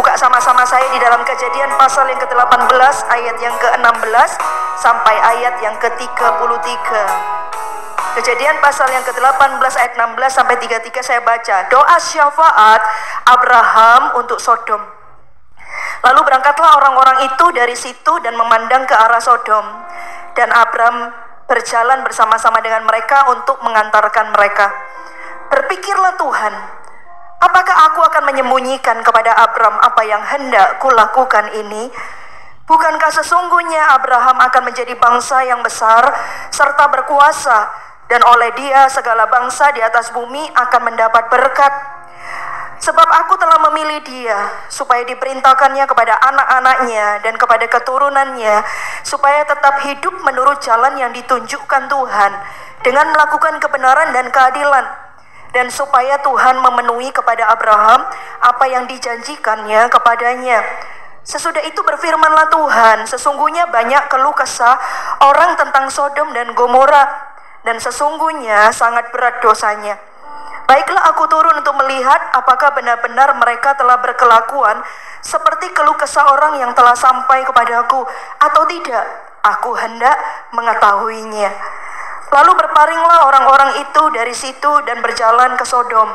Buka sama-sama saya di dalam Kejadian pasal yang ke-18 ayat yang ke-16 sampai ayat yang ke-33. Kejadian pasal yang ke-18 ayat 16 sampai 33 saya baca. Doa syafaat Abraham untuk Sodom. Lalu berangkatlah orang-orang itu dari situ dan memandang ke arah Sodom. Dan Abram berjalan bersama-sama dengan mereka untuk mengantarkan mereka. Berpikirlah Tuhan, apakah aku akan menyembunyikan kepada Abram apa yang hendak kulakukan ini? Bukankah sesungguhnya Abraham akan menjadi bangsa yang besar serta berkuasa, dan oleh dia segala bangsa di atas bumi akan mendapat berkat? Sebab aku telah memilih dia supaya diperintahkannya kepada anak-anaknya dan kepada keturunannya, supaya tetap hidup menurut jalan yang ditunjukkan Tuhan dengan melakukan kebenaran dan keadilan, dan supaya Tuhan memenuhi kepada Abraham apa yang dijanjikannya kepadanya. Sesudah itu berfirmanlah Tuhan, sesungguhnya banyak keluh kesah orang tentang Sodom dan Gomora, dan sesungguhnya sangat berat dosanya. Baiklah, aku turun untuk melihat apakah benar-benar mereka telah berkelakuan seperti keluh kesah orang yang telah sampai kepadaku, atau tidak. Aku hendak mengetahuinya. Lalu berparinglah orang-orang itu dari situ dan berjalan ke Sodom.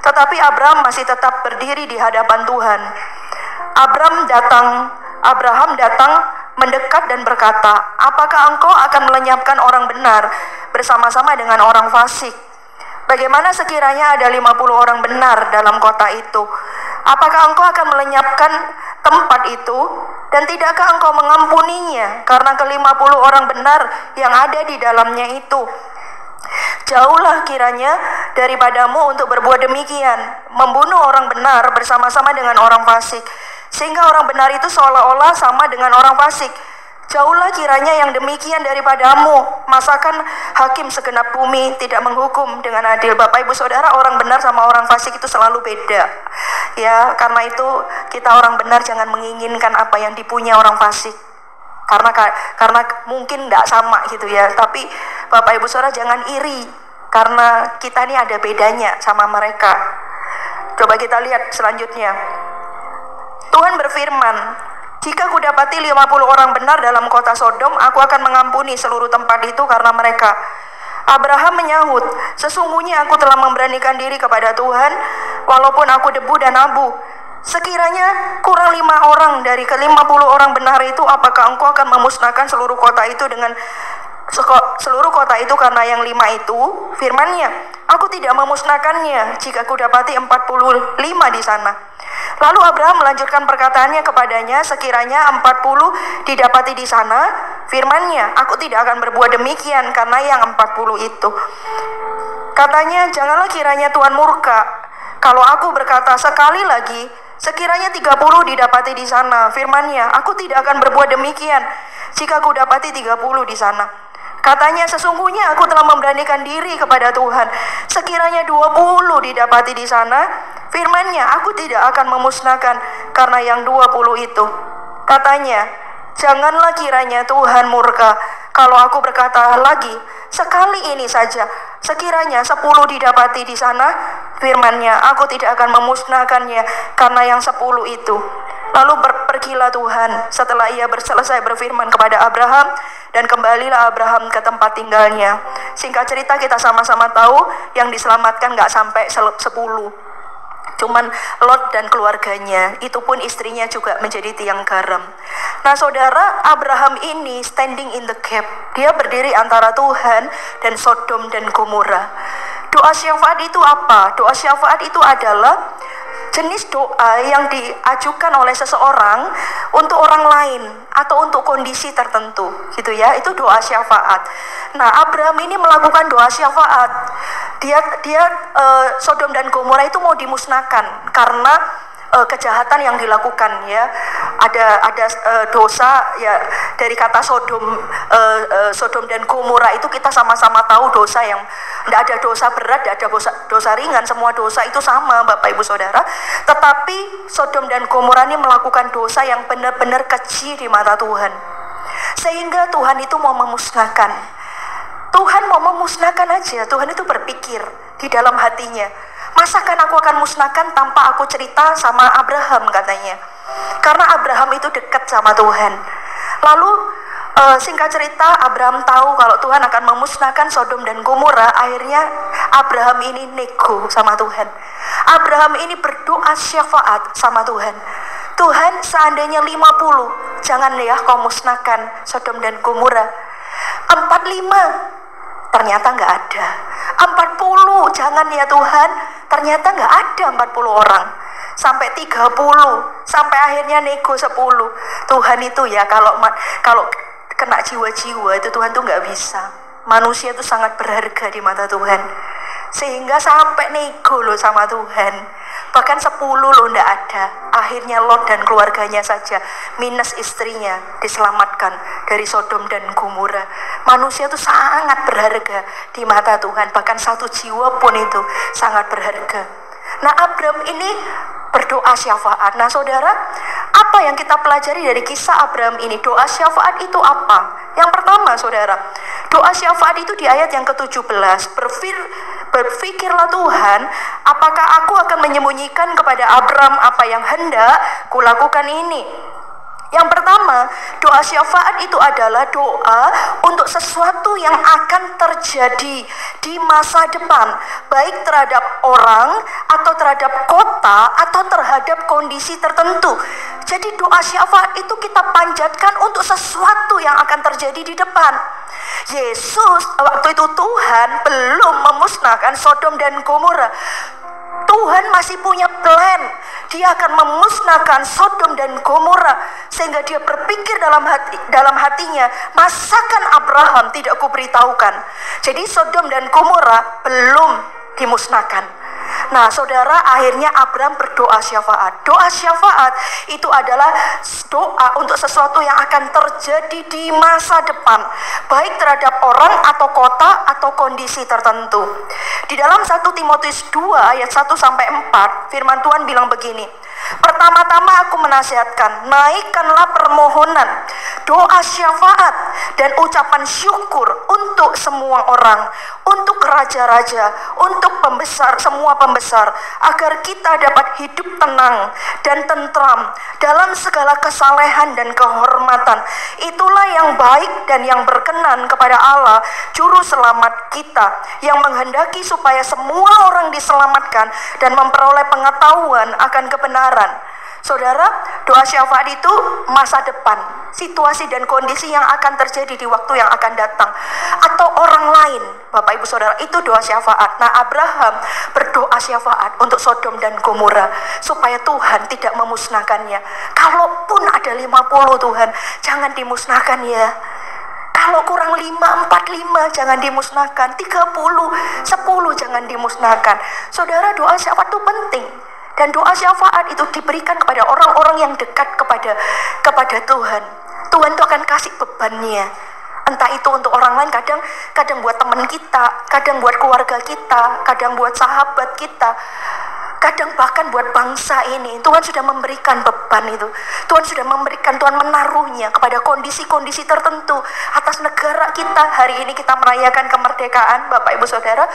Tetapi Abraham masih tetap berdiri di hadapan Tuhan. Abraham datang mendekat dan berkata, apakah engkau akan melenyapkan orang benar bersama-sama dengan orang fasik? Bagaimana sekiranya ada 50 orang benar dalam kota itu? Apakah engkau akan melenyapkan tempat itu? Dan tidakkah engkau mengampuninya karena ke-50 orang benar yang ada di dalamnya itu? Jauhlah kiranya daripadamu untuk berbuat demikian, membunuh orang benar bersama-sama dengan orang fasik, sehingga orang benar itu seolah-olah sama dengan orang fasik. Jauhlah kiranya yang demikian daripadamu. Masakan hakim segenap bumi tidak menghukum dengan adil? Bapak ibu saudara, orang benar sama orang fasik itu selalu beda. Ya, karena itu kita orang benar jangan menginginkan apa yang dipunya orang fasik. Karena mungkin tidak sama gitu ya. Tapi Bapak ibu saudara jangan iri, karena kita ini ada bedanya sama mereka. Coba kita lihat selanjutnya. Tuhan berfirman, jika kudapati 50 orang benar dalam kota Sodom, aku akan mengampuni seluruh tempat itu karena mereka. Abraham menyahut, sesungguhnya aku telah memberanikan diri kepada Tuhan, walaupun aku debu dan abu. Sekiranya kurang 5 orang dari ke-50 orang benar itu, apakah engkau akan memusnahkan seluruh kota itu dengan seluruh kota itu karena yang 5 itu? Firman-Nya, aku tidak memusnahkannya jika kudapati 45 di sana. Lalu Abraham melanjutkan perkataannya kepadanya, sekiranya 40 didapati di sana, firman-Nya, aku tidak akan berbuat demikian karena yang 40 itu. Katanya, janganlah kiranya Tuhan murka kalau aku berkata sekali lagi, sekiranya 30 didapati di sana, firman-Nya, aku tidak akan berbuat demikian jika aku dapati 30 di sana. Katanya, sesungguhnya aku telah memberanikan diri kepada Tuhan, sekiranya 20 didapati di sana, firman-Nya, aku tidak akan memusnahkan karena yang 20 itu. Katanya, janganlah kiranya Tuhan murka kalau aku berkata lagi, sekali ini saja, sekiranya 10 didapati di sana, firman-Nya, aku tidak akan memusnahkannya karena yang 10 itu. Lalu pergilah Tuhan setelah ia selesai berfirman kepada Abraham, dan kembalilah Abraham ke tempat tinggalnya. Singkat cerita, kita sama-sama tahu yang diselamatkan gak sampai 10, cuman Lot dan keluarganya, itu pun istrinya juga menjadi tiang garam. Nah saudara, Abraham ini standing in the gap, dia berdiri antara Tuhan dan Sodom dan Gomora. Doa syafaat itu apa? Doa syafaat itu adalah jenis doa yang diajukan oleh seseorang untuk orang lain atau untuk kondisi tertentu gitu ya, itu doa syafaat. Nah, Abraham ini melakukan doa syafaat. Dia Sodom dan Gomora itu mau dimusnahkan karena kejahatan yang dilakukan ya. Ada dosa ya, dari kata Sodom dan Gomora itu kita sama-sama tahu dosa yang tidak ada dosa berat, tidak ada dosa ringan, semua dosa itu sama Bapak Ibu Saudara. Tetapi Sodom dan Gomora ini melakukan dosa yang benar-benar keji di mata Tuhan, sehingga Tuhan itu mau memusnahkan. Tuhan mau memusnahkan aja. Tuhan itu berpikir di dalam hatinya, Masakan aku akan musnahkan tanpa aku cerita sama Abraham, katanya. Karena Abraham itu dekat sama Tuhan. Lalu singkat cerita, Abraham tahu kalau Tuhan akan memusnahkan Sodom dan Gomora. Akhirnya Abraham ini nego sama Tuhan. Abraham ini berdoa syafaat sama Tuhan. Tuhan, seandainya 50, jangan ya kau musnahkan Sodom dan Gomora. 45, ternyata nggak ada. 40, jangan ya Tuhan, ternyata nggak ada 40 orang. Sampai 30, sampai akhirnya nego 10. Tuhan itu ya, kalau kena jiwa-jiwa itu Tuhan tuh nggak bisa. Manusia itu sangat berharga di mata Tuhan. Sehingga sampai nego loh sama Tuhan. Bahkan 10 loh ndak ada. Akhirnya Lot dan keluarganya saja minus istrinya diselamatkan dari Sodom dan Gomora. Manusia itu sangat berharga di mata Tuhan. Bahkan satu jiwa pun itu sangat berharga. Nah, Abraham ini berdoa syafaat. Nah saudara, apa yang kita pelajari dari kisah Abraham ini? Doa syafaat itu apa? Yang pertama saudara, doa syafaat itu di ayat yang ke-17. Berfikirlah Tuhan, apakah aku akan menyembunyikan kepada Abraham apa yang hendak kulakukan ini? Yang pertama, doa syafaat itu adalah doa untuk sesuatu yang akan terjadi di masa depan, baik terhadap orang atau terhadap kota atau terhadap kondisi tertentu. Jadi doa syafaat itu kita panjatkan untuk sesuatu yang akan terjadi di depan. Yesus, waktu itu Tuhan belum memusnahkan Sodom dan Gomora. Tuhan masih punya plan. Dia akan memusnahkan Sodom dan Gomora. Sehingga dia berpikir dalam hatinya, masakan Abraham tidak kuberitahukan. Jadi Sodom dan Gomora belum dimusnahkan. Nah saudara, akhirnya Abraham berdoa syafaat. Doa syafaat itu adalah doa untuk sesuatu yang akan terjadi di masa depan, baik terhadap orang atau kota atau kondisi tertentu. Di dalam 1 Timotius 2 ayat 1-4, firman Tuhan bilang begini. Pertama-tama aku menasihatkan, naikkanlah permohonan, doa syafaat dan ucapan syukur untuk semua orang, untuk raja-raja, untuk semua pembesar, agar kita dapat hidup tenang dan tentram dalam segala kesalehan dan kehormatan. Itulah yang baik dan yang berkenan kepada Allah, juru selamat kita, yang menghendaki supaya semua orang diselamatkan dan memperoleh pengetahuan akan kebenaran. Saudara, doa syafaat itu masa depan, situasi dan kondisi yang akan terjadi di waktu yang akan datang, atau orang lain. Bapak Ibu Saudara, itu doa syafaat. Nah, Abraham berdoa syafaat untuk Sodom dan Gomora supaya Tuhan tidak memusnahkannya. Kalaupun ada 50 Tuhan, jangan dimusnahkan ya. Kalau kurang 5, 45 jangan dimusnahkan, 30, 10 jangan dimusnahkan. Saudara, doa syafaat itu penting. Dan doa syafaat itu diberikan kepada orang-orang yang dekat kepada Tuhan. Tuhan itu akan kasih bebannya. Entah itu untuk orang lain, kadang buat teman kita, kadang buat keluarga kita, kadang buat sahabat kita, kadang bahkan buat bangsa ini. Tuhan sudah memberikan beban itu. Tuhan sudah memberikan, Tuhan menaruhnya kepada kondisi-kondisi tertentu atas negara kita. Hari ini kita merayakan kemerdekaan, Bapak Ibu Saudara.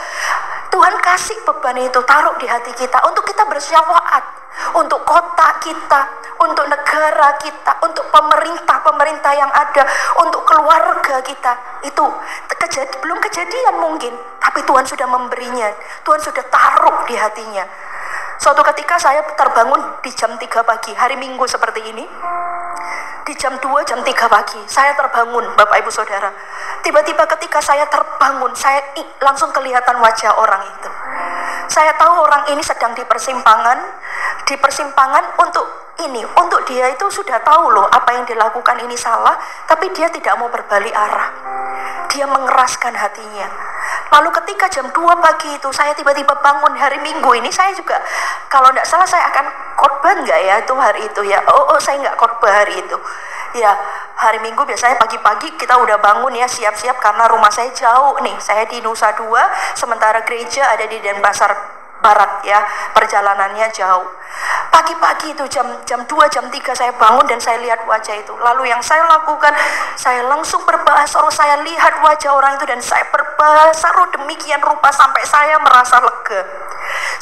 Tuhan kasih beban itu, taruh di hati kita untuk kita bersyafaat untuk kota kita, untuk negara kita, untuk pemerintah yang ada, untuk keluarga kita. Itu belum kejadian mungkin, tapi Tuhan sudah memberinya. Tuhan sudah taruh di hatinya. Suatu ketika saya terbangun di jam 3 pagi, hari Minggu seperti ini. Di jam 2, jam 3 pagi, saya terbangun, Bapak Ibu Saudara. Tiba-tiba ketika saya terbangun, saya langsung kelihatan wajah orang itu. Saya tahu orang ini sedang di persimpangan untuk dia itu sudah tahu loh apa yang dilakukan ini salah, tapi dia tidak mau berbalik arah. Dia mengeraskan hatinya. Lalu ketika jam 2 pagi itu saya tiba-tiba bangun hari Minggu ini, saya juga kalau tidak salah saya akan khotbah nggak ya itu hari itu ya. Oh saya nggak khotbah hari itu. Ya, hari Minggu biasanya pagi-pagi kita udah bangun ya, siap-siap karena rumah saya jauh nih. Saya di Nusa Dua, sementara gereja ada di Denpasar Barat ya, perjalanannya jauh. Pagi-pagi itu jam 2, jam 3 saya bangun dan saya lihat wajah itu. Lalu yang saya lakukan, saya langsung berbahasa roh, saya lihat wajah orang itu dan saya berbahasa roh demikian rupa sampai saya merasa lega.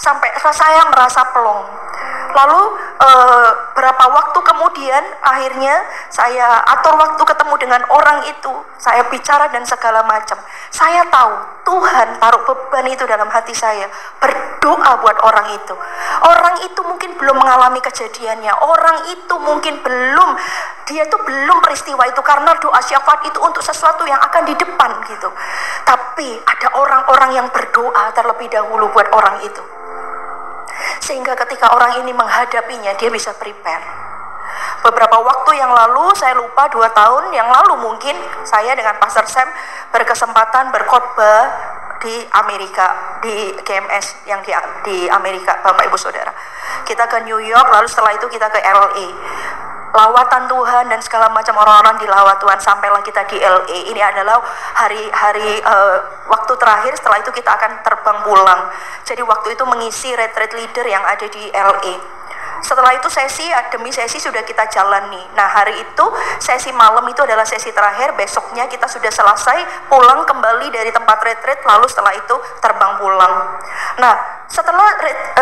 sampai saya merasa plong. Lalu berapa waktu kemudian akhirnya saya atur waktu ketemu dengan orang itu, saya bicara dan segala macam. Saya tahu Tuhan taruh beban itu dalam hati saya, berdoa buat orang itu. Orang itu mungkin belum mengalami kejadiannya, orang itu mungkin dia tuh belum peristiwa itu, karena doa syafaat itu untuk sesuatu yang akan di depan gitu. Tapi ada orang-orang yang berdoa terlebih dahulu buat orang itu, sehingga ketika orang ini menghadapinya, dia bisa prepare. Beberapa waktu yang lalu, saya lupa 2 tahun yang lalu mungkin, saya dengan Pastor Sam berkesempatan berkhotbah di Amerika, di GMS yang di Amerika, Bapak Ibu Saudara. Kita ke New York, lalu setelah itu kita ke LA. Lawatan Tuhan dan segala macam orang-orang dilawat Tuhan, sampailah kita di LA. Ini adalah hari waktu terakhir, setelah itu kita akan terbang pulang. Jadi waktu itu mengisi retreat leader yang ada di LA. Setelah itu sesi demi sesi sudah kita jalani. Nah, hari itu sesi malam itu adalah sesi terakhir. Besoknya kita sudah selesai, pulang kembali dari tempat retreat, lalu setelah itu terbang pulang. Nah, setelah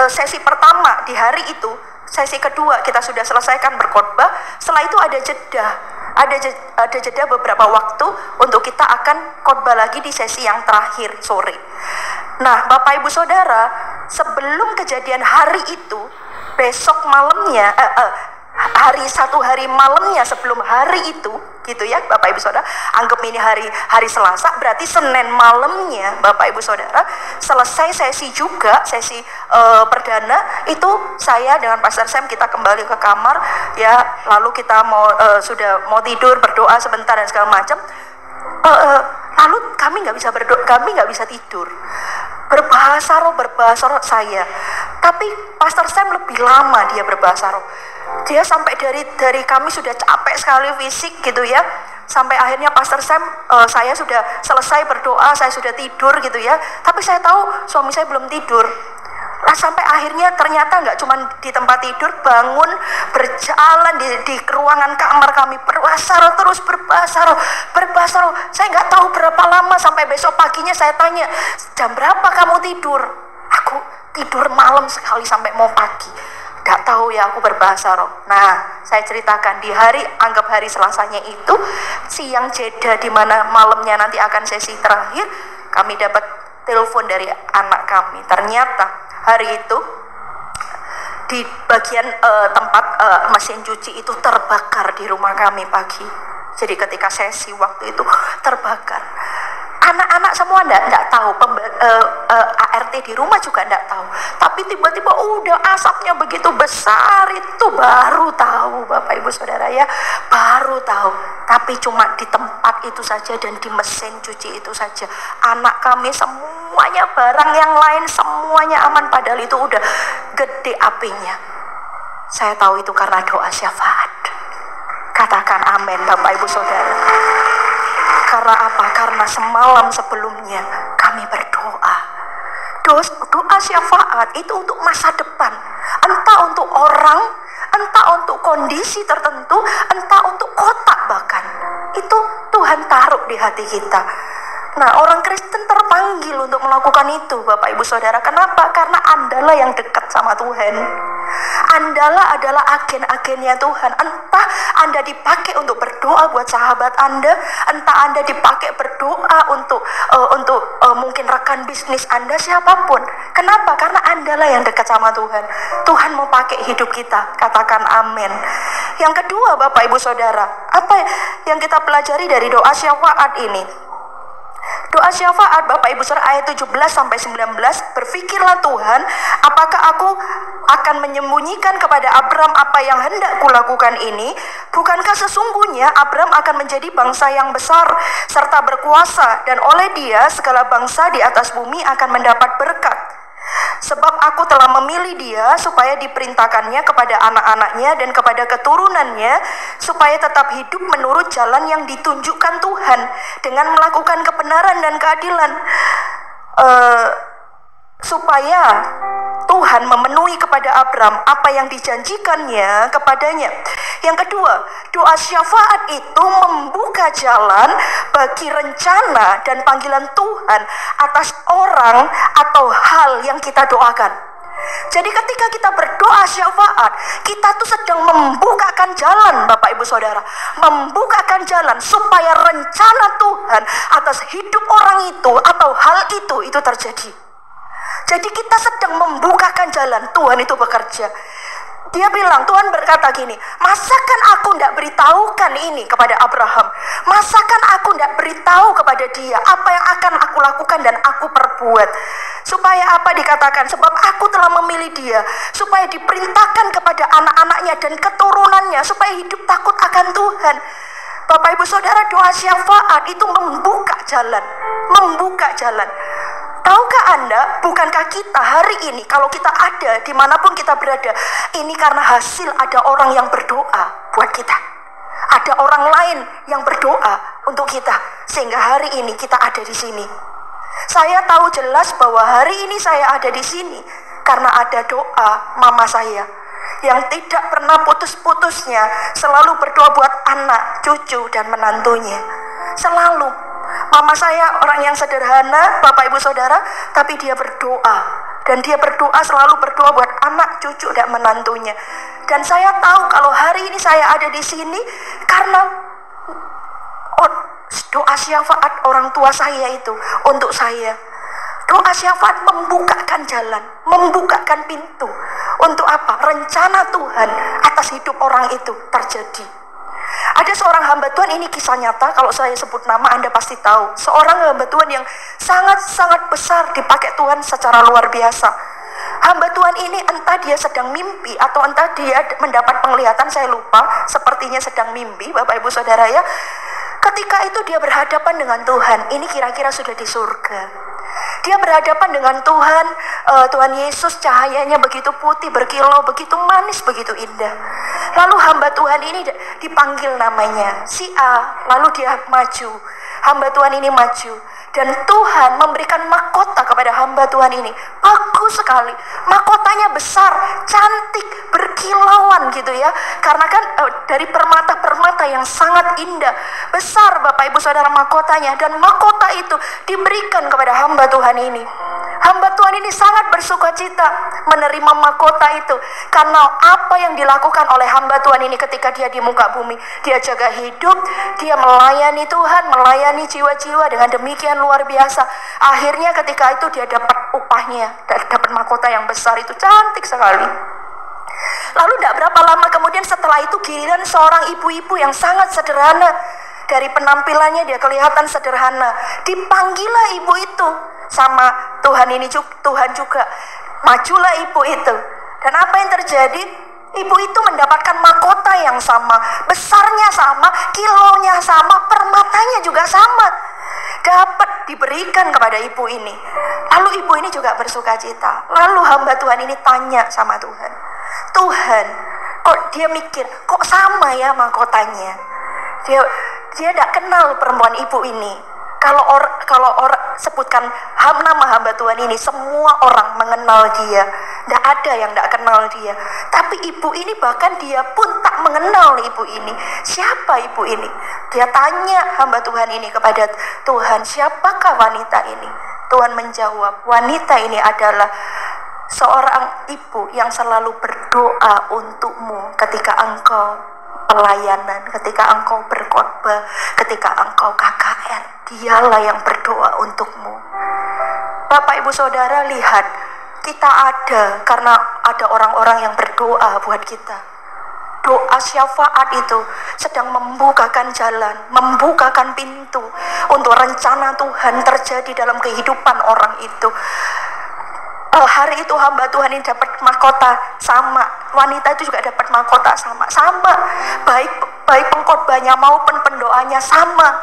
sesi pertama di hari itu, sesi kedua kita sudah selesaikan berkhotbah. Setelah itu ada jeda beberapa waktu untuk kita akan khotbah lagi di sesi yang terakhir sore. Nah, Bapak Ibu Saudara, sebelum kejadian hari itu, besok malamnya, satu hari malamnya sebelum hari itu, gitu ya Bapak Ibu Saudara, anggap ini hari Selasa, berarti Senin malamnya Bapak Ibu Saudara, selesai sesi juga, sesi perdana, itu saya dengan Pastor Sam kita kembali ke kamar, ya, lalu kita sudah mau tidur, berdoa sebentar dan segala macam. Lalu kami nggak bisa berdoa, kami nggak bisa tidur. Berbahasa roh saya. Tapi Pastor Sam lebih lama dia berbahasa roh. Dia sampai dari kami sudah capek sekali fisik gitu ya. Sampai akhirnya Pastor Sam, saya sudah selesai berdoa, saya sudah tidur gitu ya. Tapi saya tahu suami saya belum tidur. Nah, sampai akhirnya ternyata nggak cuma di tempat tidur, bangun, berjalan di ruangan kamar kami, berbahasa roh terus, berbahasa roh. Saya nggak tahu berapa lama, sampai besok paginya saya tanya, jam berapa kamu tidur? Aku tidur malam sekali sampai mau pagi. Nggak tahu ya, aku berbahasa roh. Nah, saya ceritakan di anggap hari Selasanya itu, siang jeda di mana malamnya nanti akan sesi terakhir, kami dapat telepon dari anak kami. Ternyata hari itu di bagian tempat mesin cuci itu terbakar di rumah kami pagi. Jadi ketika sesi waktu itu terbakar. Anak-anak semua enggak tahu, ART di rumah juga enggak tahu. Tapi tiba-tiba udah asapnya begitu besar, itu baru tahu Bapak Ibu Saudara ya, baru tahu. Tapi cuma di tempat itu saja dan di mesin cuci itu saja. Anak kami semuanya, barang yang lain semuanya aman, padahal itu udah gede apinya. Saya tahu itu karena doa syafaat. Katakan amin Bapak Ibu Saudara. Karena apa? Karena semalam sebelumnya kami berdoa. Doa syafaat itu untuk masa depan. Entah untuk orang, entah untuk kondisi tertentu, entah untuk kota bahkan. Itu Tuhan taruh di hati kita. Nah, orang Kristen terpanggil untuk melakukan itu Bapak Ibu Saudara. Kenapa? Karena Andalah yang dekat sama Tuhan. Andalah adalah agen-agennya Tuhan. Entah Anda dipakai untuk berdoa buat sahabat Anda, entah Anda dipakai berdoa untuk mungkin rekan bisnis Anda, siapapun. Kenapa? Karena Andalah yang dekat sama Tuhan. Tuhan mau pakai hidup kita. Katakan amin. Yang kedua Bapak Ibu Saudara, apa yang kita pelajari dari doa syafaat ini? Doa syafaat Bapak Ibu Saudara ayat 17 sampai 19, berfikirlah Tuhan, apakah aku akan menyembunyikan kepada Abram apa yang hendak kulakukan ini? Bukankah sesungguhnya Abram akan menjadi bangsa yang besar serta berkuasa, dan oleh dia segala bangsa di atas bumi akan mendapat berkat. Sebab aku telah memilih dia supaya diperintahkannya kepada anak-anaknya dan kepada keturunannya, supaya tetap hidup menurut jalan yang ditunjukkan Tuhan dengan melakukan kebenaran dan keadilan, supaya Tuhan memenuhi kepada Abram apa yang dijanjikannya kepadanya. Yang kedua, doa syafaat itu membuka jalan bagi rencana dan panggilan Tuhan atas orang atau hal yang kita doakan. Jadi ketika kita berdoa syafaat, kita tuh sedang membukakan jalan, Bapak Ibu Saudara, membukakan jalan supaya rencana Tuhan atas hidup orang itu atau hal itu terjadi. Jadi kita sedang membukakan jalan, Tuhan itu bekerja. Dia bilang, Tuhan berkata gini, masakan aku tidak beritahukan ini kepada Abraham? Masakan aku tidak beritahu kepada dia apa yang akan aku lakukan dan aku perbuat? Supaya apa dikatakan? Sebab aku telah memilih dia, supaya diperintahkan kepada anak-anaknya dan keturunannya, supaya hidup takut akan Tuhan. Bapak Ibu Saudara, doa syafaat itu membuka jalan, membuka jalan. Tahukah Anda, bukankah kita hari ini, kalau kita ada dimanapun kita berada, ini karena hasil ada orang yang berdoa buat kita. Ada orang lain yang berdoa untuk kita, sehingga hari ini kita ada di sini. Saya tahu jelas bahwa hari ini saya ada di sini karena ada doa mama saya yang tidak pernah putus-putusnya, selalu berdoa buat anak, cucu, dan menantunya. Selalu. Mama saya orang yang sederhana, Bapak Ibu Saudara, tapi dia berdoa. Dan dia berdoa, selalu berdoa buat anak, cucu, dan menantunya. Dan saya tahu kalau hari ini saya ada di sini karena doa syafaat orang tua saya itu untuk saya. Doa syafaat membukakan jalan, membukakan pintu. Untuk apa? Rencana Tuhan atas hidup orang itu terjadi. Ada seorang hamba Tuhan, ini kisah nyata, kalau saya sebut nama Anda pasti tahu. Seorang hamba Tuhan yang sangat-sangat besar dipakai Tuhan secara luar biasa. Hamba Tuhan ini entah dia sedang mimpi atau entah dia mendapat penglihatan, saya lupa, sepertinya sedang mimpi, Bapak Ibu Saudara ya. Ketika itu dia berhadapan dengan Tuhan, ini kira-kira sudah di surga. Dia berhadapan dengan Tuhan, Tuhan Yesus, cahayanya begitu putih, berkilau, begitu manis, begitu indah. Lalu hamba Tuhan ini dipanggil namanya, si A, lalu dia maju. Hamba Tuhan ini maju. Dan Tuhan memberikan mahkota kepada hamba Tuhan ini. Bagus sekali. Mahkotanya besar, cantik, berkilauan gitu ya. Karena kan dari permata-permata yang sangat indah. Besar Bapak Ibu Saudara mahkotanya. Dan mahkota itu diberikan kepada hamba Tuhan ini. Hamba Tuhan ini sangat bersuka cita menerima mahkota itu. Karena apa yang dilakukan oleh hamba Tuhan ini ketika dia di muka bumi. Dia jaga hidup, dia melayani Tuhan, melayani jiwa-jiwa dengan demikian luar biasa. Akhirnya ketika itu dia dapat upahnya, dapat mahkota yang besar itu, cantik sekali. Lalu tidak berapa lama kemudian setelah itu giliran seorang ibu-ibu yang sangat sederhana. Dari penampilannya dia kelihatan sederhana. Dipanggillah ibu itu sama Tuhan ini, Tuhan juga. Majulah ibu itu. Dan apa yang terjadi? Ibu itu mendapatkan mahkota yang sama, besarnya sama, kilonya sama, permatanya juga sama. Dapat diberikan kepada ibu ini. Lalu ibu ini juga bersuka cita. Lalu hamba Tuhan ini tanya sama Tuhan, Tuhan, kok dia mikir, kok sama ya mahkotanya? Dia tidak kenal perempuan ibu ini. Kalau orang sebutkan nama hamba Tuhan ini, semua orang mengenal dia. Tidak ada yang tidak kenal dia. Tapi ibu ini bahkan dia pun tak mengenal ibu ini. Siapa ibu ini? Dia tanya hamba Tuhan ini kepada Tuhan, siapakah wanita ini? Tuhan menjawab, wanita ini adalah seorang ibu yang selalu berdoa untukmu ketika engkau pelayanan, ketika engkau berkhotbah, ketika engkau KKR, dialah yang berdoa untukmu. Bapak Ibu Saudara, lihat, kita ada karena ada orang-orang yang berdoa buat kita. Doa syafaat itu sedang membukakan jalan, membukakan pintu untuk rencana Tuhan terjadi dalam kehidupan orang itu. Hari itu hamba Tuhan ini dapat mahkota sama, wanita itu juga dapat mahkota sama, baik pengkhotbahnya maupun pendoanya sama.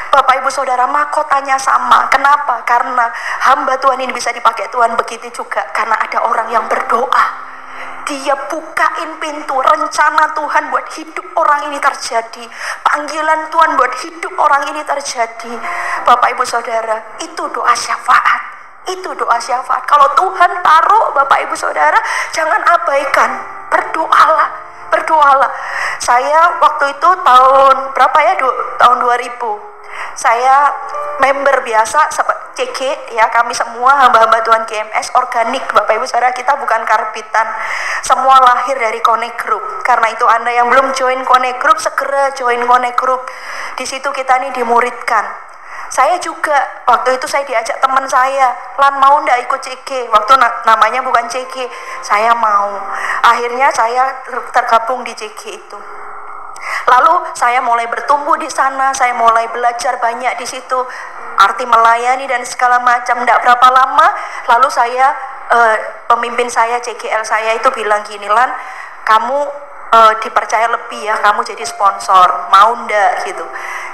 Bapak Ibu Saudara, mahkotanya sama. Kenapa? Karena hamba Tuhan ini bisa dipakai Tuhan begitu juga karena ada orang yang berdoa. Dia bukain pintu, rencana Tuhan buat hidup orang ini terjadi, panggilan Tuhan buat hidup orang ini terjadi. Bapak Ibu Saudara, itu doa syafaat. Itu doa syafaat. Kalau Tuhan taruh, Bapak Ibu Saudara, jangan abaikan. Berdoalah, berdoalah. Saya waktu itu tahun berapa ya? Tahun 2000. Saya member biasa, CG ya, kami semua hamba-hamba Tuhan GMS organik Bapak Ibu Saudara, kita bukan karbitan, semua lahir dari Connect Group. Karena itu Anda yang belum join Connect Group, segera join Connect Group. Di situ kita nih dimuridkan. Saya juga waktu itu saya diajak teman saya, Lan mau ndak ikut CG, waktu namanya bukan CG, saya mau. Akhirnya saya tergabung di CG itu. Lalu saya mulai bertumbuh di sana, saya mulai belajar banyak di situ, arti melayani dan segala macam. Tidak berapa lama, lalu saya pemimpin saya, CGL saya itu bilang gini, Lan, kamu dipercaya lebih ya, kamu jadi sponsor, mau ndak gitu.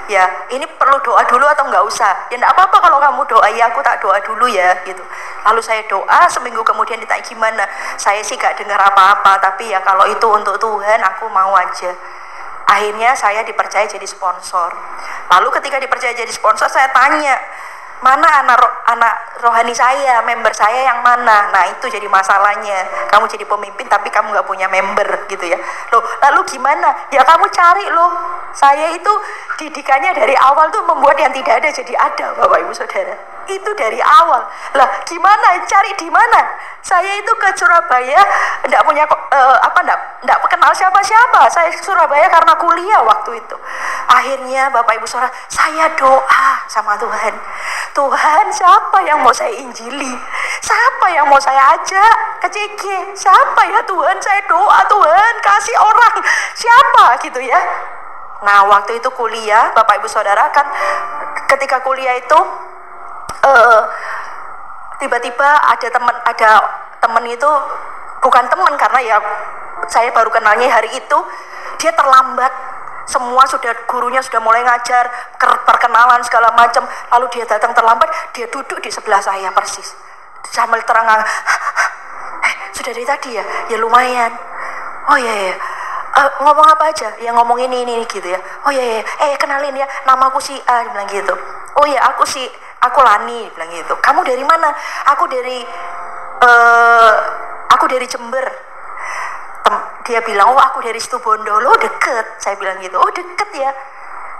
Ya, ini perlu doa dulu atau nggak usah? Ya ndak apa-apa kalau kamu doa, ya aku tak doa dulu ya gitu. Lalu saya doa, seminggu kemudian ditanya gimana. Saya sih gak dengar apa-apa, tapi ya kalau itu untuk Tuhan aku mau aja. Akhirnya saya dipercaya jadi sponsor. Lalu ketika dipercaya jadi sponsor, saya tanya, mana anak rohani saya, member saya yang mana? Nah itu jadi masalahnya. Kamu jadi pemimpin tapi kamu gak punya member gitu ya. Loh, lalu gimana? Ya kamu cari loh. Saya itu didikannya dari awal tuh membuat yang tidak ada jadi ada, Bapak Ibu Saudara. Itu dari awal. Lah gimana? Cari di mana? Saya itu ke Surabaya enggak punya enggak kenal siapa-siapa. Saya ke Surabaya karena kuliah waktu itu. Akhirnya Bapak Ibu Saudara, saya doa sama Tuhan. Tuhan, siapa yang mau saya injili? Siapa yang mau saya ajak ke CG? Siapa ya Tuhan? Saya doa, Tuhan, kasih orang. Siapa gitu ya. Nah, waktu itu kuliah, Bapak Ibu Saudara kan ketika kuliah itu tiba-tiba ada teman itu, bukan teman karena ya saya baru kenalnya hari itu, dia terlambat. Semua gurunya sudah mulai ngajar, perkenalan segala macam, lalu dia datang terlambat, dia duduk di sebelah saya persis sambil terangang, sudah dari tadi ya? Ya lumayan. Oh iya ya. Ngomong apa aja? Ya ngomong ini gitu ya. Oh iya ya. Kenalin ya, namaku si A, dia bilang gitu. Oh iya, aku Lani, bilang gitu. Kamu dari mana? Aku dari Jember. Dia bilang, oh aku dari Situbondo. Lo deket. Saya bilang gitu. Oh deket ya.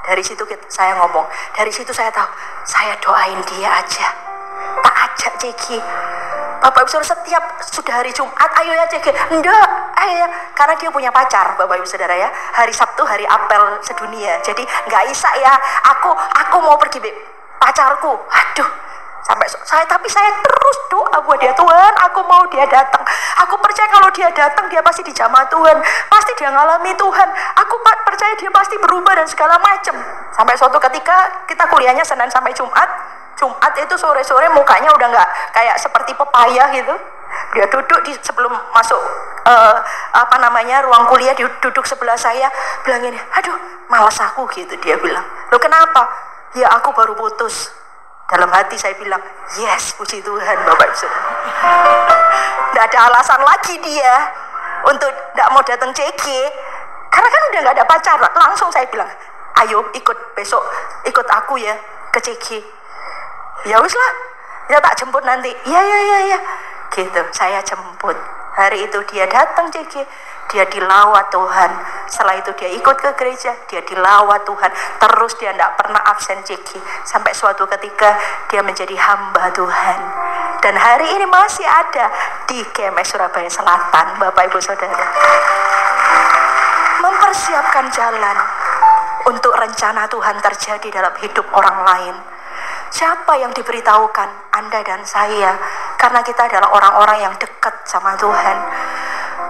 Dari situ saya ngomong. Dari situ saya tahu, saya doain dia aja. Tak ajak CG. Bapak Ibu Saudara, setiap sudah hari Jumat, ayo ya CG. Enggak, ayo ya. Karena dia punya pacar, Bapak Ibu Saudara ya. Hari Sabtu hari apel sedunia. Jadi nggak bisa ya. Aku mau pergi pacarku. Aduh. Tapi saya terus doa buat dia, Tuhan, aku mau dia datang. Aku percaya kalau dia datang, dia pasti dijamah Tuhan, pasti dia ngalami Tuhan. Aku percaya dia pasti berubah dan segala macam. Sampai suatu ketika kita kuliahnya Senin sampai Jumat. Jumat itu sore-sore mukanya udah nggak kayak seperti pepaya gitu. Dia duduk sebelum masuk ruang kuliah, dia duduk sebelah saya, bilang ini, aduh, malas aku gitu. Dia bilang, lo kenapa? Ya aku baru putus. Dalam hati saya bilang, yes, puji Tuhan, Bapak Ibu Saudara. Tidak ada alasan lagi dia untuk tidak mau datang CG, karena kan udah nggak ada pacar. Langsung saya bilang, ayo ikut aku ya ke CG. Ya wis lah, ya tak jemput nanti. Ya, gitu. Saya jemput. Hari itu dia datang CG, dia dilawat Tuhan. Setelah itu dia ikut ke gereja, dia dilawat Tuhan. Terus dia tidak pernah absen CG. Sampai suatu ketika dia menjadi hamba Tuhan. Dan hari ini masih ada di GMS Surabaya Selatan, Bapak Ibu Saudara. Mempersiapkan jalan untuk rencana Tuhan terjadi dalam hidup orang lain. Siapa yang diberitahukan? Anda dan saya. Karena kita adalah orang-orang yang dekat sama Tuhan.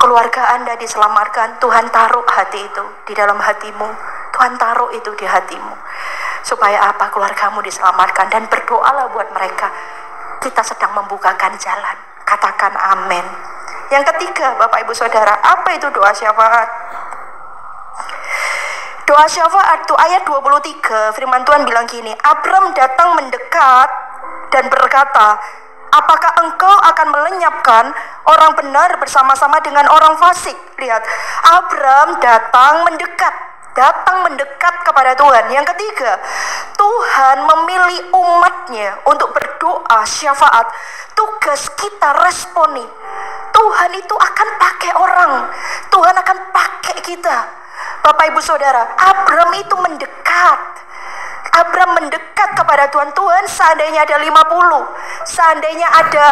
Keluarga Anda diselamatkan, Tuhan taruh hati itu di dalam hatimu. Tuhan taruh itu di hatimu. Supaya apa? Keluargamu diselamatkan. Dan berdoalah buat mereka. Kita sedang membukakan jalan. Katakan amin. Yang ketiga, Bapak Ibu Saudara, apa itu doa syafaat? Doa syafaat itu ayat 23, firman Tuhan bilang gini, Abram datang mendekat dan berkata, apakah engkau akan melenyapkan orang benar bersama-sama dengan orang fasik? Lihat, Abram datang mendekat kepada Tuhan. Yang ketiga, Tuhan memilih umatnya untuk berdoa syafaat. Tugas kita responi. Tuhan itu akan pakai orang. Tuhan akan pakai kita. Bapak Ibu Saudara, Abram itu mendekat. Abram mendekat kepada Tuhan. Tuhan, seandainya ada 50, seandainya ada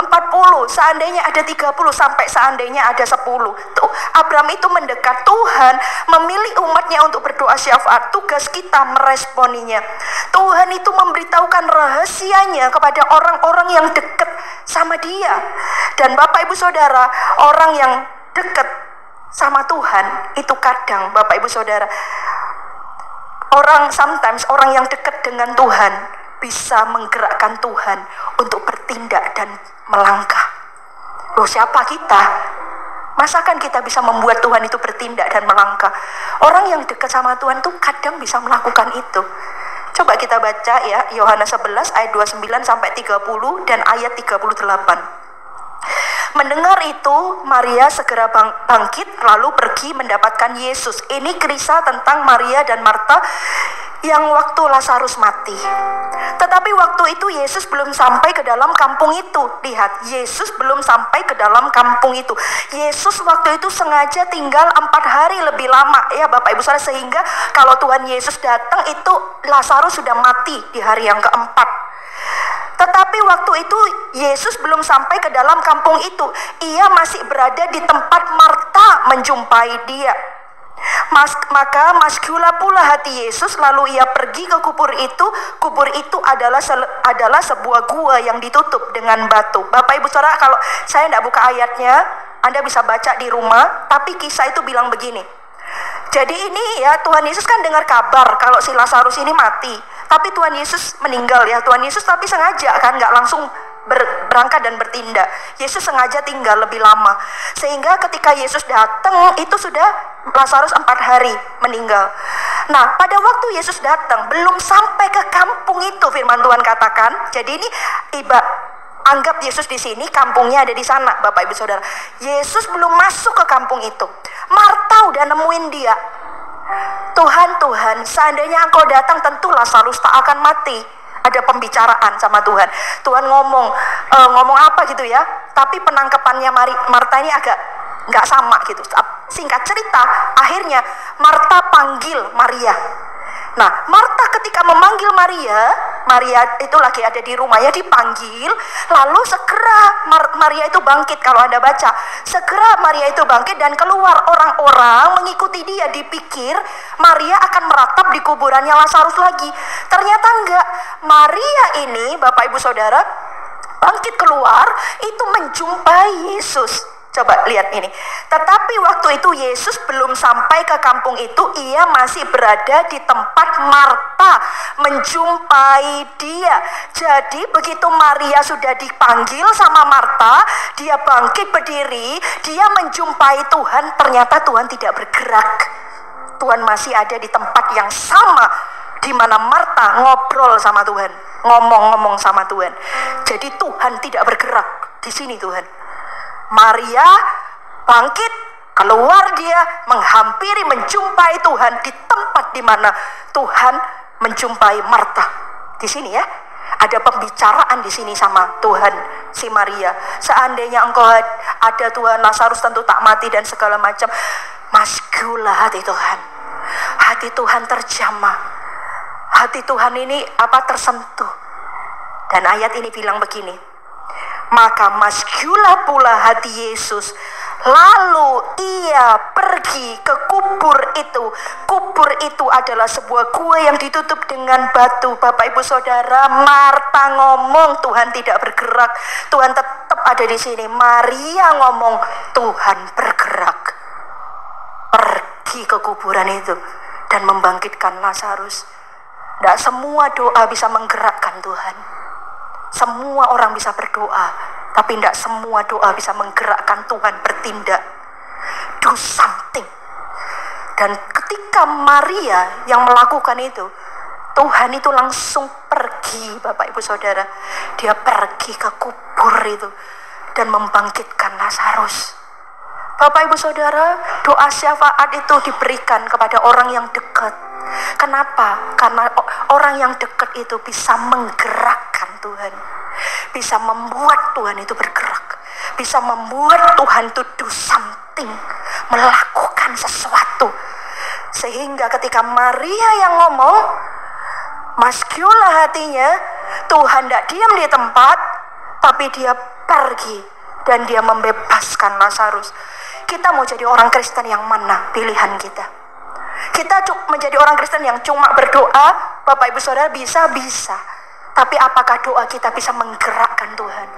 40, seandainya ada 30, sampai seandainya ada 10. Tuh, Abram itu mendekat. Tuhan memilih umatnya untuk berdoa syafaat. Tugas kita meresponinya. Tuhan itu memberitahukan rahasianya kepada orang-orang yang dekat sama dia. Dan Bapak Ibu Saudara, orang yang dekat sama Tuhan itu kadang, Bapak Ibu Saudara, sometimes orang yang dekat dengan Tuhan bisa menggerakkan Tuhan untuk bertindak dan melangkah. Loh, siapa kita? Masakan kita bisa membuat Tuhan itu bertindak dan melangkah? Orang yang dekat sama Tuhan tuh kadang bisa melakukan itu. Coba kita baca ya, Yohanes 11 ayat 29 sampai 30 dan ayat 38. Mendengar itu, Maria segera bangkit lalu pergi mendapatkan Yesus. Ini kisah tentang Maria dan Marta yang waktu Lazarus mati. Tetapi waktu itu Yesus belum sampai ke dalam kampung itu. Lihat, Yesus belum sampai ke dalam kampung itu. Yesus waktu itu sengaja tinggal 4 hari lebih lama ya Bapak Ibu Saudara, sehingga kalau Tuhan Yesus datang itu Lazarus sudah mati di hari yang keempat. Tetapi waktu itu Yesus belum sampai ke dalam kampung itu. Ia masih berada di tempat Marta menjumpai dia. Maka maskulah pula hati Yesus, lalu ia pergi ke kubur itu. Kubur itu adalah sebuah gua yang ditutup dengan batu. Bapak Ibu Saudara, kalau saya tidak buka ayatnya, Anda bisa baca di rumah. Tapi kisah itu bilang begini. Jadi ini ya, Tuhan Yesus kan dengar kabar kalau si Lazarus ini mati. Tapi Tuhan Yesus meninggal ya. Tuhan Yesus tapi sengaja kan nggak langsung berangkat dan bertindak. Yesus sengaja tinggal lebih lama. Sehingga ketika Yesus datang itu sudah Lazarus 4 hari meninggal. Nah, pada waktu Yesus datang belum sampai ke kampung itu, firman Tuhan katakan. Jadi ini anggap Yesus di sini, kampungnya ada di sana, Bapak Ibu Saudara. Yesus belum masuk ke kampung itu. Marta udah nemuin dia. Tuhan, seandainya Engkau datang tentu Lazarus tak akan mati. Ada pembicaraan sama Tuhan. Tuhan ngomong apa gitu ya. Tapi penangkapannya Marta ini agak nggak sama gitu. Singkat cerita, akhirnya Marta panggil Maria. Nah, Marta ketika memanggil Maria itu lagi ada di rumah ya, dipanggil, lalu segera Maria itu bangkit. Kalau Anda baca, segera Maria itu bangkit dan keluar. Orang-orang mengikuti dia, dipikir Maria akan meratap di kuburannya Lazarus lagi. Ternyata enggak. Maria ini, Bapak Ibu Saudara, bangkit keluar, itu menjumpai Yesus. Coba lihat ini. Tetapi waktu itu Yesus belum sampai ke kampung itu. Ia masih berada di tempat Marta menjumpai dia. Jadi begitu Maria sudah dipanggil sama Marta, dia bangkit berdiri, dia menjumpai Tuhan. Ternyata Tuhan tidak bergerak. Tuhan masih ada di tempat yang sama di mana Marta ngobrol sama Tuhan, ngomong-ngomong sama Tuhan. Jadi Tuhan tidak bergerak di sini Tuhan. Maria bangkit, keluar dia, menghampiri, menjumpai Tuhan di tempat di mana Tuhan menjumpai Marta. Di sini ya, ada pembicaraan di sini sama Tuhan, si Maria. Seandainya Engkau ada Tuhan, Lazarus tentu tak mati dan segala macam. Maskulah hati Tuhan. Hati Tuhan terjamah. Hati Tuhan ini tersentuh. Dan ayat ini bilang begini. Maka maskulah pula hati Yesus, lalu ia pergi ke kubur itu. Kubur itu adalah sebuah gua yang ditutup dengan batu. Bapak Ibu Saudara, Marta ngomong, Tuhan tidak bergerak. Tuhan tetap ada di sini. Maria ngomong, Tuhan bergerak. Pergi ke kuburan itu dan membangkitkan Lazarus. Tidak semua doa bisa menggerakkan Tuhan. Semua orang bisa berdoa, tapi tidak semua doa bisa menggerakkan Tuhan bertindak. Do something. Dan ketika Maria yang melakukan itu, Tuhan itu langsung pergi, Bapak Ibu Saudara. Dia pergi ke kubur itu dan membangkitkan Lazarus. Bapak Ibu Saudara, doa syafaat itu diberikan kepada orang yang dekat. Kenapa? Karena orang yang dekat itu bisa menggerakkan Tuhan, bisa membuat Tuhan itu bergerak, bisa membuat Tuhan itu do something, melakukan sesuatu. Sehingga ketika Maria yang ngomong, Maskula hatinya, Tuhan tidak diam di tempat, tapi dia pergi dan dia membebaskan Lazarus. Kita mau jadi orang Kristen yang mana pilihan kita? Kita menjadi orang Kristen yang cuma berdoa, Bapak Ibu Saudara, bisa. Tapi apakah doa kita bisa menggerakkan Tuhan?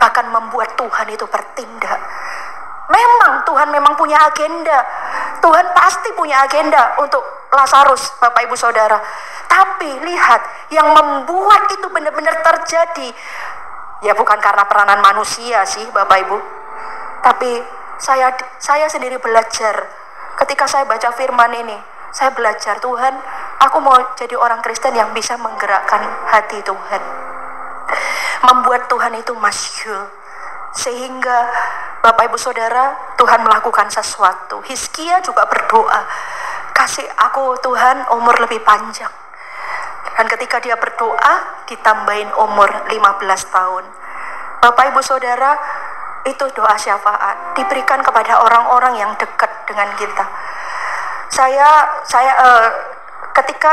Bahkan membuat Tuhan itu bertindak. Memang Tuhan memang punya agenda. Tuhan pasti punya agenda untuk Lazarus, Bapak Ibu Saudara. Tapi lihat, yang membuat itu benar-benar terjadi, ya bukan karena peranan manusia sih Bapak Ibu. Tapi saya sendiri belajar. Ketika saya baca firman ini, saya belajar, Tuhan, aku mau jadi orang Kristen yang bisa menggerakkan hati Tuhan, membuat Tuhan itu masyhur, sehingga Bapak Ibu Saudara, Tuhan melakukan sesuatu. Hizkia juga berdoa, kasih aku Tuhan umur lebih panjang. Dan ketika dia berdoa, ditambahin umur 15 tahun. Bapak Ibu Saudara, itu doa syafaat diberikan kepada orang-orang yang dekat dengan kita. Ketika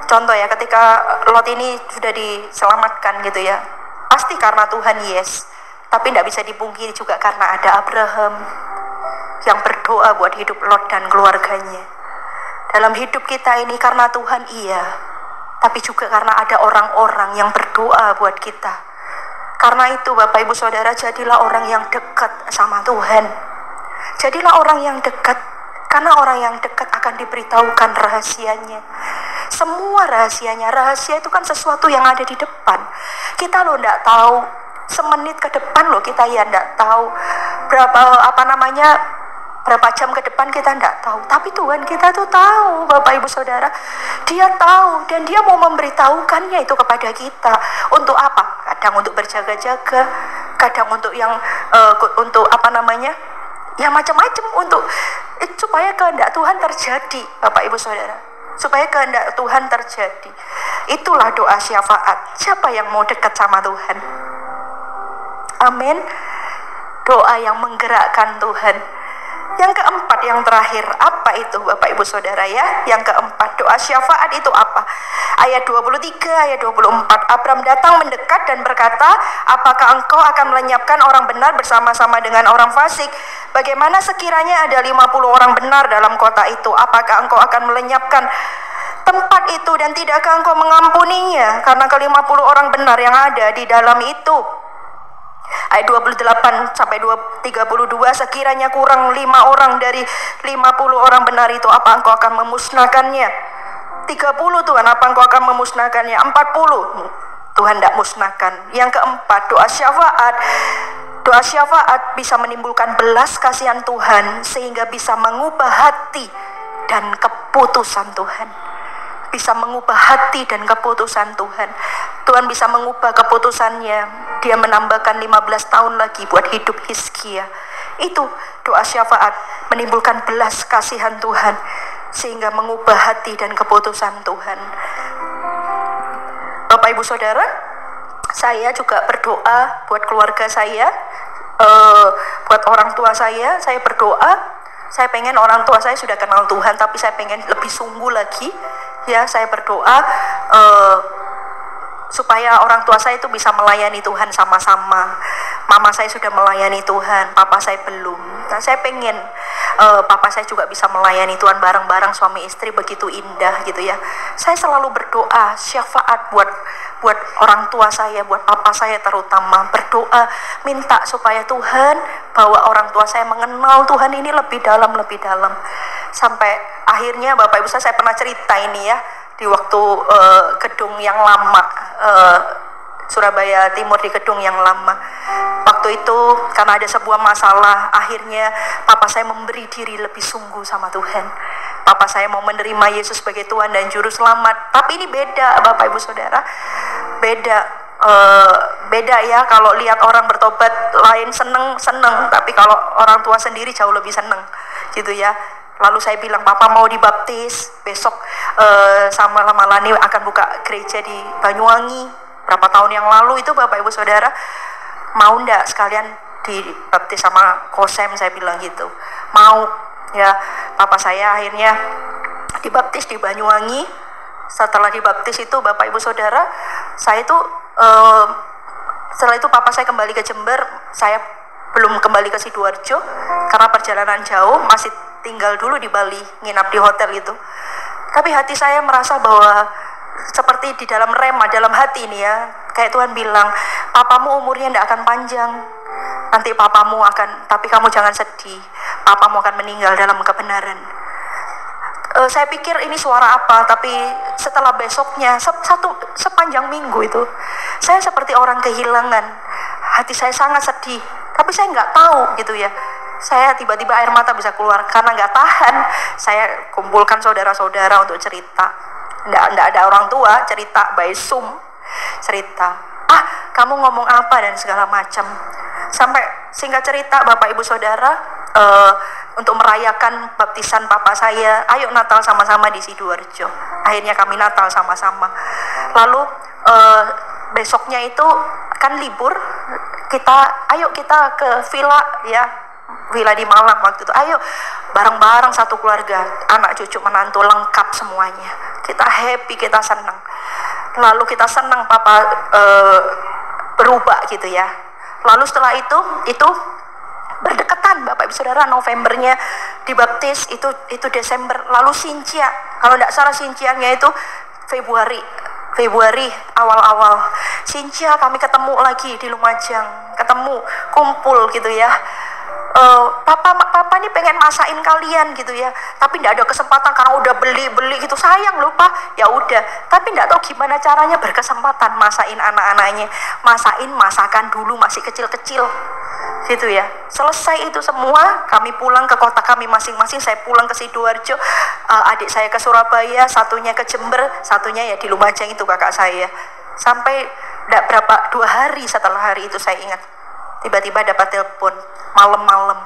contoh ya, ketika Lot ini sudah diselamatkan gitu ya, pasti karena Tuhan, yes. Tapi tidak bisa dipungkiri juga karena ada Abraham yang berdoa buat hidup Lot dan keluarganya. Dalam hidup kita ini karena Tuhan, iya, tapi juga karena ada orang-orang yang berdoa buat kita. Karena itu Bapak Ibu Saudara, jadilah orang yang dekat sama Tuhan. Jadilah orang yang dekat, karena orang yang dekat akan diberitahukan rahasianya. Semua rahasianya. Rahasia itu kan sesuatu yang ada di depan. Kita loh tidak tahu, semenit ke depan loh kita ya tidak tahu, berapa jam ke depan kita tidak tahu. Tapi Tuhan kita tuh tahu, Bapak Ibu Saudara. Dia tahu dan dia mau memberitahukannya itu kepada kita. Untuk apa? Kadang untuk berjaga-jaga, kadang untuk yang ya macam-macam, untuk supaya kehendak Tuhan terjadi, Bapak Ibu Saudara. Supaya kehendak Tuhan terjadi. Itulah doa syafaat. Siapa yang mau dekat sama Tuhan? Amin. Doa yang menggerakkan Tuhan. Yang keempat, yang terakhir, apa itu Bapak Ibu Saudara ya? Yang keempat, doa syafaat itu apa? Ayat 23, ayat 24. Abram datang mendekat dan berkata, apakah engkau akan melenyapkan orang benar bersama-sama dengan orang fasik? Bagaimana sekiranya ada 50 orang benar dalam kota itu? Apakah engkau akan melenyapkan tempat itu dan tidakkah engkau mengampuninya karena ke-50 orang benar yang ada di dalam itu? Ayat 28 sampai 32, sekiranya kurang 5 orang dari 50 orang benar itu, apa engkau akan memusnahkannya? 30 Tuhan, apa engkau akan memusnahkannya? 40 Tuhan tidak musnahkan. Yang keempat, doa syafaat. Doa syafaat bisa menimbulkan belas kasihan Tuhan sehingga bisa mengubah hati dan keputusan Tuhan. Bisa mengubah hati dan keputusan Tuhan. Tuhan bisa mengubah keputusannya. Dia menambahkan 15 tahun lagi buat hidup Hizkia. Itu doa syafaat, menimbulkan belas kasihan Tuhan sehingga mengubah hati dan keputusan Tuhan. Bapak Ibu Saudara, saya juga berdoa buat keluarga saya, buat orang tua saya berdoa. Saya pengen orang tua saya sudah kenal Tuhan, tapi saya pengen lebih sungguh lagi. Ya, saya berdoa supaya orang tua saya itu bisa melayani Tuhan sama-sama. Mama saya sudah melayani Tuhan, papa saya belum. Nah, saya pengen papa saya juga bisa melayani Tuhan bareng-bareng, suami istri, begitu indah gitu ya. Saya selalu berdoa syafaat buat orang tua saya, buat papa saya terutama, berdoa minta supaya Tuhan bawa orang tua saya mengenal Tuhan ini lebih dalam. Sampai akhirnya Bapak Ibu saya pernah cerita ini ya, di waktu gedung yang lama, Surabaya Timur, di gedung yang lama. Waktu itu karena ada sebuah masalah, akhirnya papa saya memberi diri lebih sungguh sama Tuhan. Papa saya mau menerima Yesus sebagai Tuhan dan Juru Selamat. Tapi ini beda Bapak Ibu Saudara, beda ya. Kalau lihat orang bertobat lain seneng, tapi kalau orang tua sendiri jauh lebih seneng gitu ya. Lalu saya bilang, papa mau dibaptis besok, sama Malani akan buka gereja di Banyuwangi berapa tahun yang lalu itu Bapak Ibu Saudara, mau ndak sekalian dibaptis sama Kosem? Saya bilang gitu, mau ya. Papa saya akhirnya dibaptis di Banyuwangi setelah dibaptis itu Bapak Ibu Saudara, saya itu setelah itu papa saya kembali ke Jember, saya belum kembali ke Sidoarjo karena perjalanan jauh, masih tinggal dulu di Bali, nginap di hotel itu. Tapi hati saya merasa bahwa seperti di dalam rema, dalam hati ini ya, kayak Tuhan bilang, papamu umurnya tidak akan panjang, nanti papamu akan, tapi kamu jangan sedih, papamu akan meninggal dalam kebenaran. Saya pikir ini suara apa, tapi setelah besoknya sepanjang minggu itu saya seperti orang kehilangan. Hati saya sangat sedih, tapi saya nggak tahu gitu ya. Saya tiba-tiba air mata bisa keluar karena nggak tahan. Saya kumpulkan saudara-saudara untuk cerita. Nggak ada orang tua, cerita by Zoom, cerita. Kamu ngomong apa dan segala macam. Sampai singkat cerita Bapak Ibu Saudara, untuk merayakan baptisan papa saya, ayo Natal sama-sama di Sidoarjo. Akhirnya kami Natal sama-sama. Lalu besoknya itu kan libur, ayo kita ke villa ya, villa di Malang waktu itu. Ayo bareng-bareng satu keluarga, anak cucu menantu lengkap semuanya. Kita happy, kita senang. Lalu kita senang papa berubah gitu ya. Lalu setelah itu berdekatan Bapak Ibu Saudara, Novembernya dibaptis, itu Desember. Lalu Sincia, kalau tidak salah Sincianya itu Februari awal-awal. Sincia kami ketemu lagi di Lumajang, kumpul gitu ya. Papa nih pengen masakin kalian gitu ya, tapi tidak ada kesempatan karena udah beli gitu, sayang lupa. Ya udah, tapi tidak tahu gimana caranya berkesempatan masakin anak-anaknya, masakan dulu masih kecil-kecil gitu ya. Selesai itu semua, kami pulang ke kota kami masing-masing. Saya pulang ke Sidoarjo, adik saya ke Surabaya, satunya ke Jember, satunya ya di Lumajang itu kakak saya. Sampai tidak berapa, 2 hari setelah hari itu saya ingat, tiba-tiba dapat telepon malam-malam,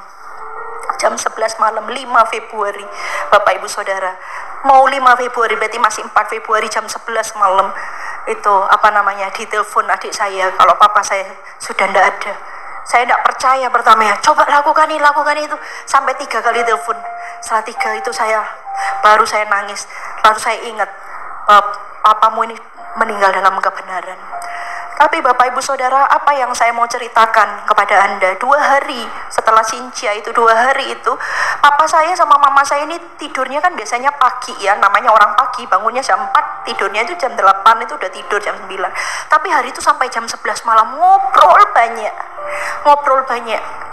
jam 11 malam, 5 Februari Bapak Ibu Saudara. Mau 5 Februari berarti masih 4 Februari jam 11 malam itu ditelepon adik saya kalau papa saya sudah tidak ada. Saya tidak percaya pertama ya, coba lakukan itu, sampai 3 kali telepon. Setelah 3 itu baru saya nangis. Lalu saya ingat, papamu ini meninggal dalam kebenaran. Tapi Bapak Ibu Saudara, apa yang saya mau ceritakan kepada Anda, 2 hari setelah Sincia itu, 2 hari itu, papa saya sama mama saya ini tidurnya kan biasanya pagi ya, namanya orang pagi, bangunnya jam 4, tidurnya itu jam 8, itu udah tidur jam 9. Tapi hari itu sampai jam 11 malam ngobrol banyak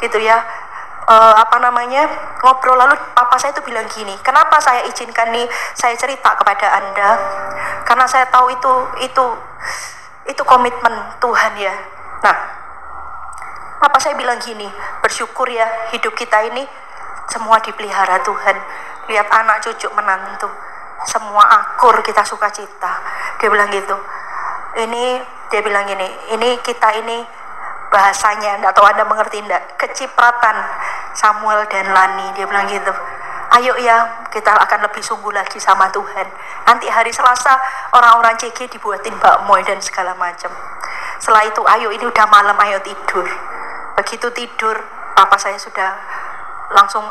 gitu ya. Ngobrol. Lalu papa saya itu bilang gini, kenapa saya izinkan nih saya cerita kepada Anda, karena saya tahu itu komitmen Tuhan ya. Nah, papa saya bilang gini, bersyukur ya hidup kita ini semua dipelihara Tuhan. Lihat anak cucu menantu, semua akur, kita sukacita. Dia bilang gitu. Dia bilang gini, ini kita ini bahasanya, enggak tahu Anda mengerti enggak, kecipratan Samuel dan Lani. Dia bilang gitu, ayo ya kita akan lebih sungguh lagi sama Tuhan. Nanti hari Selasa orang-orang CG dibuatin bakmoy dan segala macam. Setelah itu ayo, ini udah malam, ayo tidur. Begitu tidur, papa saya sudah langsung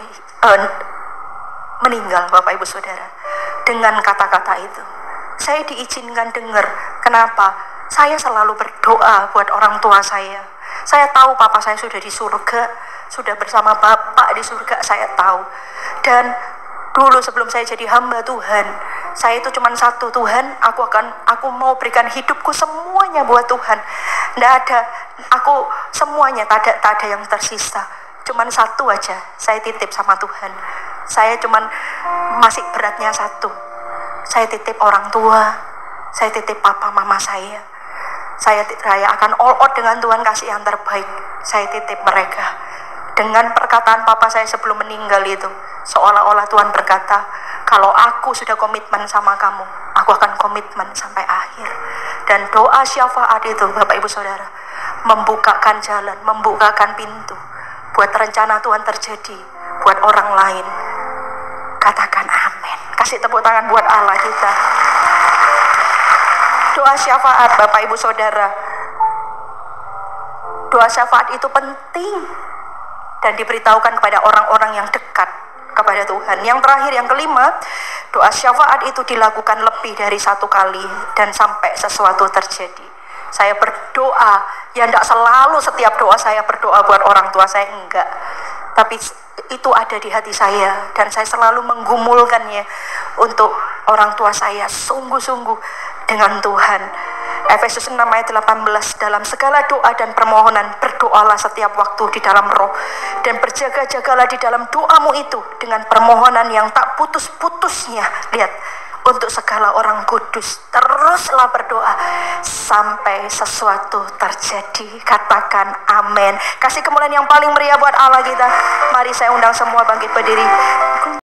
meninggal Bapak Ibu Saudara. Dengan kata-kata itu saya diizinkan dengar. Kenapa? Saya selalu berdoa buat orang tua saya. Saya tahu papa saya sudah di surga, sudah bersama Bapak di surga, saya tahu. Dan dulu sebelum saya jadi hamba Tuhan, saya itu cuma satu, Tuhan, aku mau berikan hidupku semuanya buat Tuhan. Nggak ada, aku semuanya tak ada yang tersisa. Cuman satu aja, saya titip sama Tuhan. Saya cuman masih beratnya satu. Saya titip orang tua, saya titip papa mama saya. Saya akan all out dengan Tuhan, kasih yang terbaik. Saya titip mereka. Dengan perkataan papa saya sebelum meninggal itu, seolah-olah Tuhan berkata, kalau aku sudah komitmen sama kamu, aku akan komitmen sampai akhir. Dan doa syafaat itu Bapak Ibu Saudara membukakan jalan, membukakan pintu buat rencana Tuhan terjadi buat orang lain. Katakan amin. Kasih tepuk tangan buat Allah kita. Doa syafaat Bapak Ibu Saudara, doa syafaat itu penting dan diberitahukan kepada orang-orang yang dekat, kepada Tuhan. Yang terakhir, yang kelima, doa syafaat itu dilakukan lebih dari satu kali dan sampai sesuatu terjadi. Saya berdoa, ya tidak selalu setiap doa saya berdoa buat orang tua saya, enggak. Tapi itu ada di hati saya dan saya selalu menggumulkannya untuk orang tua saya sungguh-sungguh dengan Tuhan. Efesus 6 ayat 18, dalam segala doa dan permohonan berdoalah setiap waktu di dalam roh dan berjaga-jagalah di dalam doamu itu dengan permohonan yang tak putus-putusnya. Lihat, untuk segala orang kudus teruslah berdoa sampai sesuatu terjadi. Katakan amin. Kasih kemuliaan yang paling meriah buat Allah kita. Mari saya undang semua bangkit berdiri.